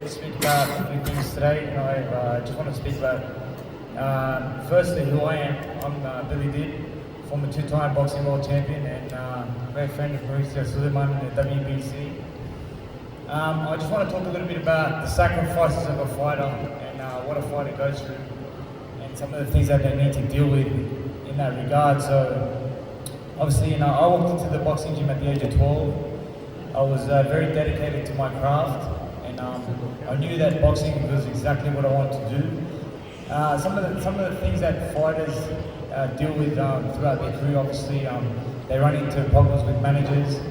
Speak about a few things today. I just want to speak about firstly who I am. I'm Billy Dibb, former two-time boxing world champion and great friend of Mauricio Sulaiman in the WBC. I just want to talk a little bit about the sacrifices of a fighter and what a fighter goes through and some of the things that they need to deal with in that regard. So obviously, I walked into the boxing gym at the age of 12. I was very dedicated to my craft. I knew that boxing was exactly what I wanted to do. Some of the things that fighters deal with throughout their career, obviously, they run into problems with managers,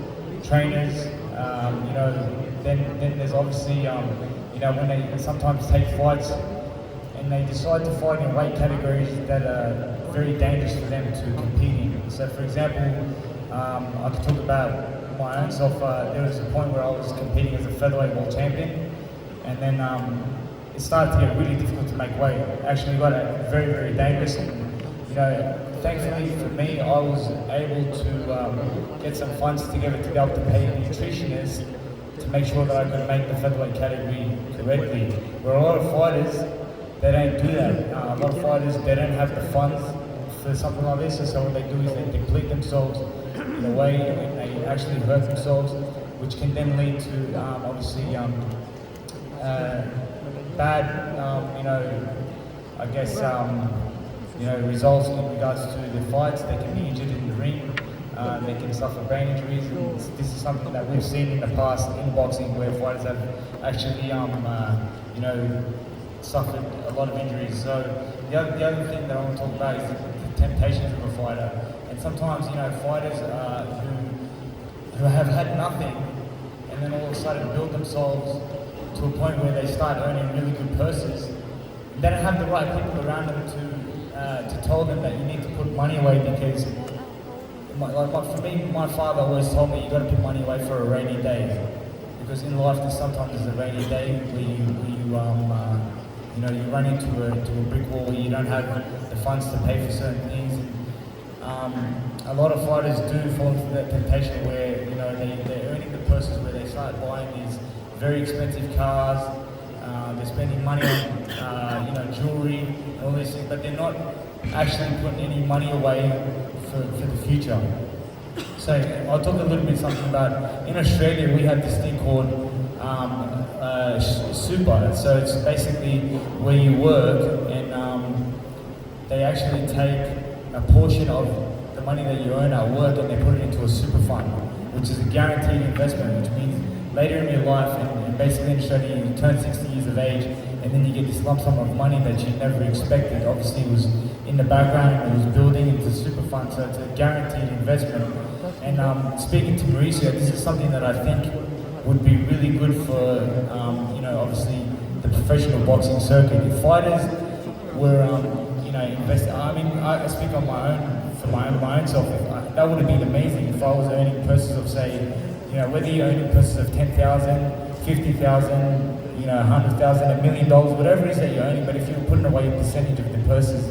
trainers. Then there's obviously, when they sometimes take fights and they decide to fight in weight categories that are very dangerous for them to compete in. So, for example, I could talk about my own self. There was a point where I was competing as a featherweight world champion, and then it started to get really difficult to make weight. Actually got very, very dangerous. And, thankfully for me, I was able to get some funds together to be able to pay a nutritionist to make sure that I could make the featherweight category correctly. Where a lot of fighters, they don't do that. A lot of fighters, they don't have the funds for something like this, so what they do is they deplete themselves in a way and they actually hurt themselves, which can then lead to obviously bad, results in regards to the fights. They can be injured in the ring, they can suffer brain injuries. And this is something that we've seen in the past in boxing where fighters have actually, suffered a lot of injuries. So the other thing that I want to talk about is the temptations of a fighter. And sometimes, fighters who have had nothing and then all of a sudden build themselves to a point where they start earning really good purses, they don't have the right people around them to tell them that you need to put money away because, for me, my father always told me you got to put money away for a rainy day, because in life sometimes there's a rainy day where you run into a brick wall where you don't have the funds to pay for certain things. A lot of fighters do fall into that temptation where they're earning the purses where they start buying these very expensive cars, they're spending money on jewelry and all these things, but they're not actually putting any money away for the future. So I'll talk a little bit something about, in Australia we have this thing called super. So it's basically where you work and they actually take a portion of the money that you earn at work and they put it into a super fund, which is a guaranteed investment, which means later in your life, and basically in Australia, you turn 60 years of age, and then you get this lump sum of money that you never expected. Obviously, it was in the background, it was building into the super fund, so it's a guaranteed investment. And speaking to Mauricio, this is something that I think would be really good for, obviously, the professional boxing circuit. If fighters were, investing, I speak on my own, for my own self. That would have been amazing if I was earning purses of, say, whether you're earning purses of $10,000, $50,000, $100,000, $1 million, whatever it is that you're earning, but if you're putting away a percentage of the purses,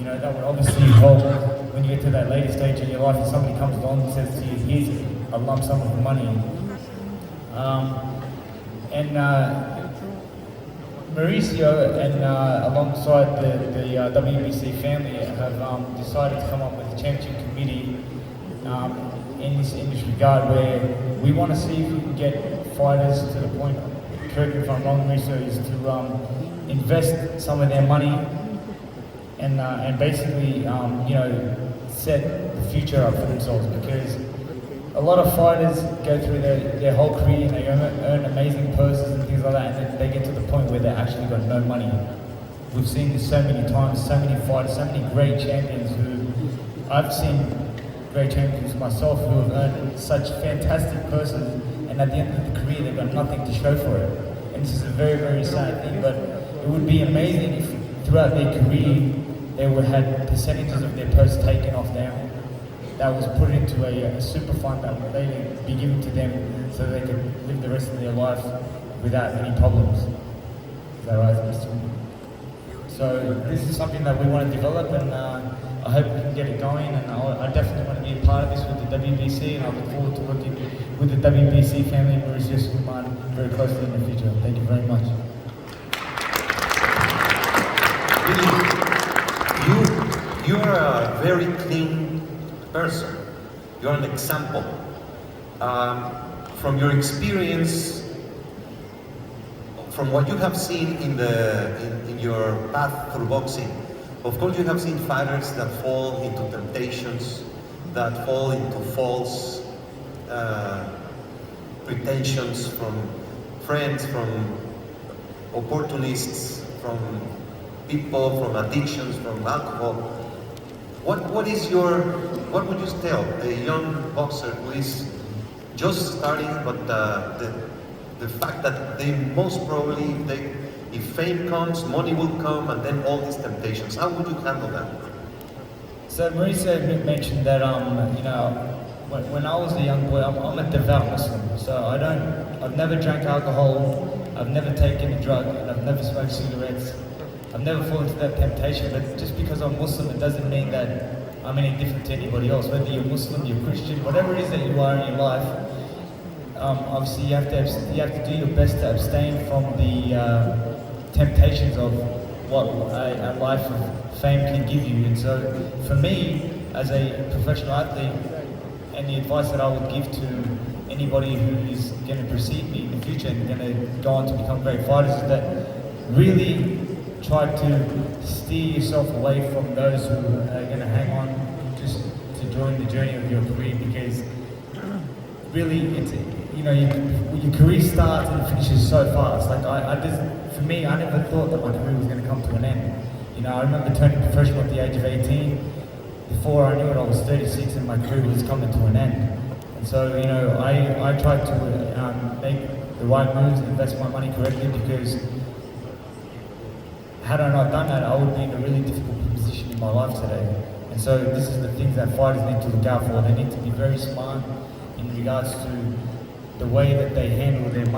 that would obviously help when you get to that later stage in your life and somebody comes along and says to you, here's a lump sum of money. Mauricio and alongside the WBC family have decided to come up with a championship committee in this regard, where we want to see if we can get fighters to the point, correct me if I'm wrong, Mauricio, is to invest some of their money and basically set the future up for themselves, because a lot of fighters go through their whole career and they earn amazing purses and things like that, and then they get to the point where they actually got no money. We've seen this so many times, so many fighters, so many great champions who I've seen great champions myself who have earned such fantastic purses, and at the end of the career they've got nothing to show for it. And this is a very, very sad thing, but it would be amazing if throughout their career they would have percentages of their purse taken off them that was put into a super fund that would later be given to them so they could live the rest of their life without any problems. Is that right, Mr. So this is something that we want to develop, and I hope we can get it going, and I definitely want to be a part of this with the WBC, and I look forward to working with the WBC family, Mauricio Sulaiman, very closely in the future. Thank you very much. Really, you are a very clean person. You're an example. From your experience, from what you have seen in your path through boxing, of course you have seen fighters that fall into temptations, that fall into false pretensions from friends, from opportunists, from people, from addictions, from alcohol. What would you tell a young boxer who is just starting, but the fact that they most probably, if fame comes, money will come, and then all these temptations, how would you handle that? So Mauricio mentioned that you know, when I was a young boy, I'm a devout Muslim. So I've never drank alcohol, I've never taken a drug, and I've never smoked cigarettes. I've never fallen into that temptation. But just because I'm Muslim, it doesn't mean that I'm any different to anybody else. Whether you're Muslim, you're Christian, whatever it is that you are in your life, obviously you have to do your best to abstain from the temptations of what a life of fame can give you. And so for me, as a professional athlete, and the advice that I would give to anybody who is going to precede me in the future and going to go on to become great fighters is that really try to steer yourself away from those who are going to hang on just to join the journey of your career, because really it's, you know, your career starts and finishes so fast. Like for me, I never thought that my career was going to come to an end. You know, I remember turning professional at the age of 18. Before I knew it, I was 36 and my career was coming to an end. And so, you know, I tried to make the right moves, invest my money correctly, because had I not done that, I would be in a really difficult position in my life today. And so this is the things that fighters need to look out for. They need to be very smart in regards to the way that they handle their money.